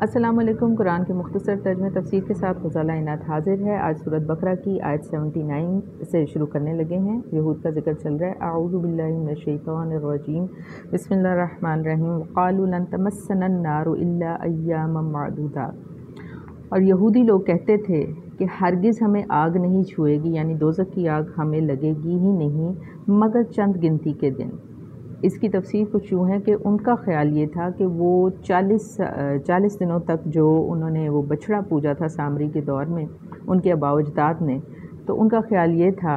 السلام علیکم۔ قرآن کے مختصر ترجمہ تفسیر کے ساتھ غزالہ عنایت حاضر ہے۔ آج سورۃ بقرہ کی آیت 79 سے شروع کرنے لگے ہیں۔ یہود کا ذکر چل رہا ہے۔ اعوذ باللہ من الشیطان الرجیم، بسم اللہ الرحمن الرحیم۔ قالوا لن تمسنا النار الا ایاما معدودات۔ اور یہودی لوگ کہتے تھے کہ ہرگز ہمیں آگ نہیں چھوئے گی، یعنی دوزخ کی آگ ہمیں لگے گی ہی نہیں مگر چند گنتی کے دن۔ اس کی تفسیر کچھ یوں ہے کہ ان کا خیال یہ تھا کہ وہ 40 دنوں تک جو انہوں نے وہ بچھڑا پوجا تھا سامری کے دور میں ان کے آباء و اجداد نے، تو ان کا خیال یہ تھا،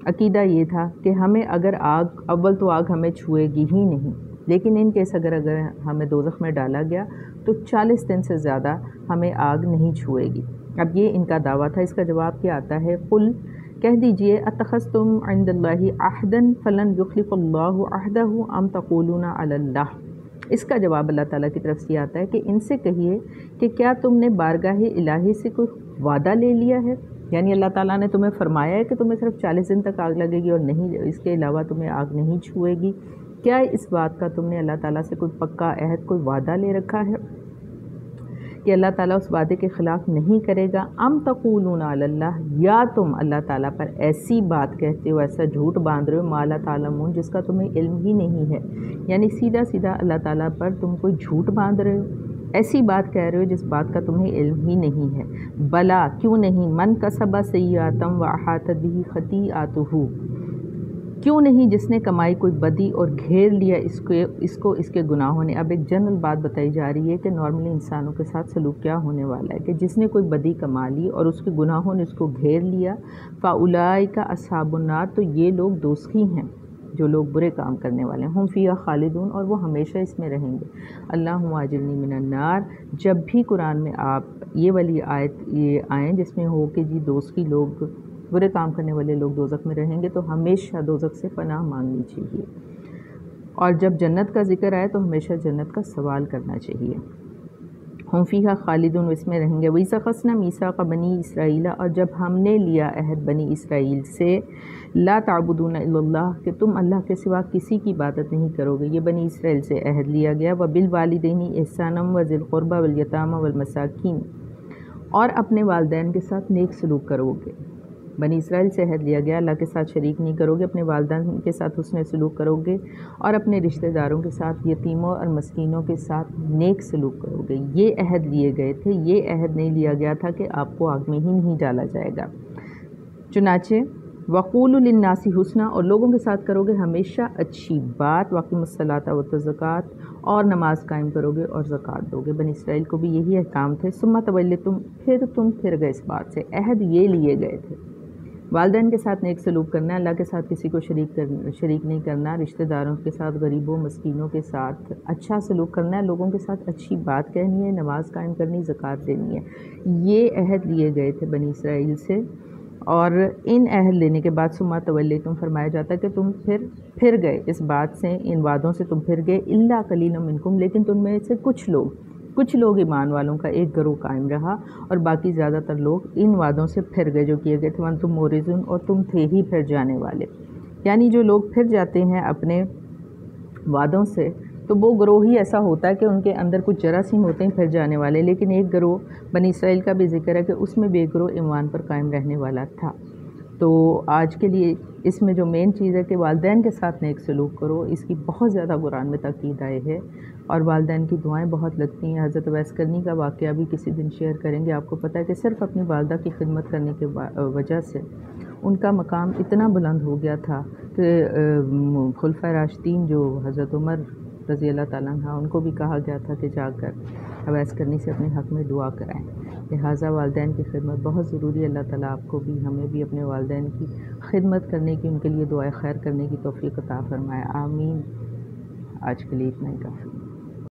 عقیدہ یہ تھا کہ ہمیں اگر اول تو آگ ہمیں چھوئے گی ہی نہیں، لیکن ان کیس اگر ہمیں دوزخ میں ڈالا گیا تو 40 دن سے زیادہ ہمیں آگ نہیں چھوئے گی۔ اب یہ ان کا دعویٰ تھا۔ اس کا جواب کیا آتا ہے؟ قل، کہہ دیجئے، اتخذتم عند اللہ عہدا فلن یخلف اللہ عہدہ ام تقولون علی اللہ۔ اس کا جواب اللہ تعالیٰ کی طرف سے آتا ہے کہ ان سے کہیے کہ کیا تم نے بارگاہ الہی سے کوئی وعدہ لے لیا ہے؟ یعنی اللہ تعالیٰ نے تمہیں فرمایا ہے کہ تمہیں صرف 40 دن تک آگ لگے گی اور نہیں اس کے علاوہ تمہیں آگ نہیں چھوئے گی۔ کیا اس بات کا تم نے اللہ تعالیٰ سے کوئی پکا عہد، کوئی وعدہ لے رکھا ہے کہ اللہ تعالیٰ اس وعدے کے خلاف نہیں کرے گا؟ ام تقولون علی اللہ، یا تم اللہ تعالیٰ پر ایسی بات کہتے ہو، ایسا جھوٹ باندھ رہے ہو، ما لا تعلمون، جس کا تمہیں علم ہی نہیں ہے۔ یعنی سیدھا سیدھا اللہ تعالیٰ پر تم کوئی جھوٹ باندھ رہے ہو، ایسی بات کہہ رہے ہو جس بات کا تمہیں علم ہی نہیں ہے۔ بلا، کیوں نہیں، من کسب سیئۃ واحاطت بہ خطیئاتہ، کیوں نہیں جس نے کمائی کوئی بدی اور گھیر لیا اس کو اس کے گناہوں نے۔ اب ایک جنرل بات بتائی جا رہی ہے کہ نارملی انسانوں کے ساتھ سلوک کیا ہونے والا ہے کہ جس نے کوئی بدی کما لی اور اس کے گناہوں نے اس کو گھیر لیا، فاولئک اصحاب النار، تو یہ لوگ دوزخی ہیں، جو لوگ برے کام کرنے والے ہیں، ہم فیہا خالدون، اور وہ ہمیشہ اس میں رہیں گے۔ اللہم اجرنی من النار۔ جب بھی قرآن میں آپ یہ والی آیت یہ آئیں جس میں ہو کہ جی دوزخی لوگ، برے کام کرنے والے لوگ دوزخ میں رہیں گے، تو ہمیشہ دوزخ سے پناہ مانگنی چاہیے، اور جب جنت کا ذکر آئے تو ہمیشہ جنت کا سوال کرنا چاہیے۔ ہم فیہا خالدون، اس میں رہیں گے۔ وَإِذْ أَخَذْنَا مِيثَاقَ بَنِي إِسْرَائِيلَ، اور جب ہم نے لیا عہد بنی اسرائیل سے، لا تعبدون الا اللہ، کہ تم اللہ کے سوا کسی کی عبادت نہیں کرو گے، یہ بنی اسرائیل سے عہد لیا گیا۔ وَبِالْوَالِدَيْنِ إِحْسَانًا وَذِي الْقُرْبَى وَالْيَتَامَى وَالْمَسَاكِينِ، اور اپنے والدین کے ساتھ نیک سلوک کرو گے۔ بنی اسرائیل سے عہد لیا گیا، اللہ کے ساتھ شریک نہیں کرو گے، اپنے والدین کے ساتھ حسن سلوک کرو گے، اور اپنے رشتہ داروں کے ساتھ، یتیموں اور مسکینوں کے ساتھ نیک سلوک کرو گے۔ یہ عہد لیے گئے تھے، یہ عہد نہیں لیا گیا تھا کہ آپ کو آگ میں ہی نہیں ڈالا جائے گا۔ چنانچہ وَقُولُوا لِلنَّاسِ حُسْنًا، اور لوگوں کے ساتھ کرو گے ہمیشہ اچھی بات، وَأَقِیمُوا الصَّلَاةَ وَآتُوا الزَّکَاةَ، اور نماز قائم کرو گے اور زکوٰۃ دو گے۔ بنی اسرائیل کو بھی یہی احکام تھے۔ ثُمَّ تَوَلَّیْتُم، پھر تم پھر گئے اس بات سے۔ عہد یہ لیے گئے تھے، والدین کے ساتھ نیک سلوک کرنا ہے، اللہ کے ساتھ کسی کو شریک نہیں کرنا، رشتہ داروں کے ساتھ، غریبوں مسکینوں کے ساتھ اچھا سلوک کرنا ہے، لوگوں کے ساتھ اچھی بات کہنی ہے، نماز قائم کرنی، زکوٰۃ دینی ہے۔ یہ عہد لیے گئے تھے بنی اسرائیل سے، اور ان عہد لینے کے بعد ثم تولیتم، فرمایا جاتا ہے کہ تم پھر گئے اس بات سے، ان وعدوں سے تم پھر گئے۔ الا قلیل منکم، لیکن تم میں سے کچھ لوگ ایمان والوں کا ایک گروہ قائم رہا، اور باقی زیادہ تر لوگ ان وعدوں سے پھر گئے جو کیے گئے تھے۔ وانتم مورزون، اور تم تھے ہی پھر جانے والے۔ یعنی جو لوگ پھر جاتے ہیں اپنے وعدوں سے، تو وہ گروہ ہی ایسا ہوتا ہے کہ ان کے اندر کچھ جراثیم ہوتے ہیں پھر جانے والے، لیکن ایک گروہ بنی اسرائیل کا بھی ذکر ہے کہ اس میں بھی ایک گروہ ایمان پر قائم رہنے والا تھا۔ تو آج کے لیے اس میں جو مین چیز ہے کہ والدین کے ساتھ نیک سلوک کرو، اس کی بہت زیادہ قرآن میں تاکید آئی ہے، اور والدین کی دعائیں بہت لگتی ہیں۔ حضرت اویس کرنی کا واقعہ بھی کسی دن شیئر کریں گے۔ آپ کو پتہ ہے کہ صرف اپنی والدہ کی خدمت کرنے کے وجہ سے ان کا مقام اتنا بلند ہو گیا تھا کہ خلفائے راشدین جو حضرت عمر رضی اللہ تعالیٰ عنہ، ان کو بھی کہا گیا تھا کہ جا کر اویس کرنی سے اپنے حق میں دعا کرائیں۔ لہٰذا والدین کی خدمت بہت ضروری ہے۔ اللہ تعالیٰ آپ کو بھی، ہمیں بھی اپنے والدین کی خدمت کرنے کی، ان کے لیے دعائے خیر کرنے کی توفیق عطا فرمائے۔ آمین۔ آج کے لیے اتنا ہی کافی۔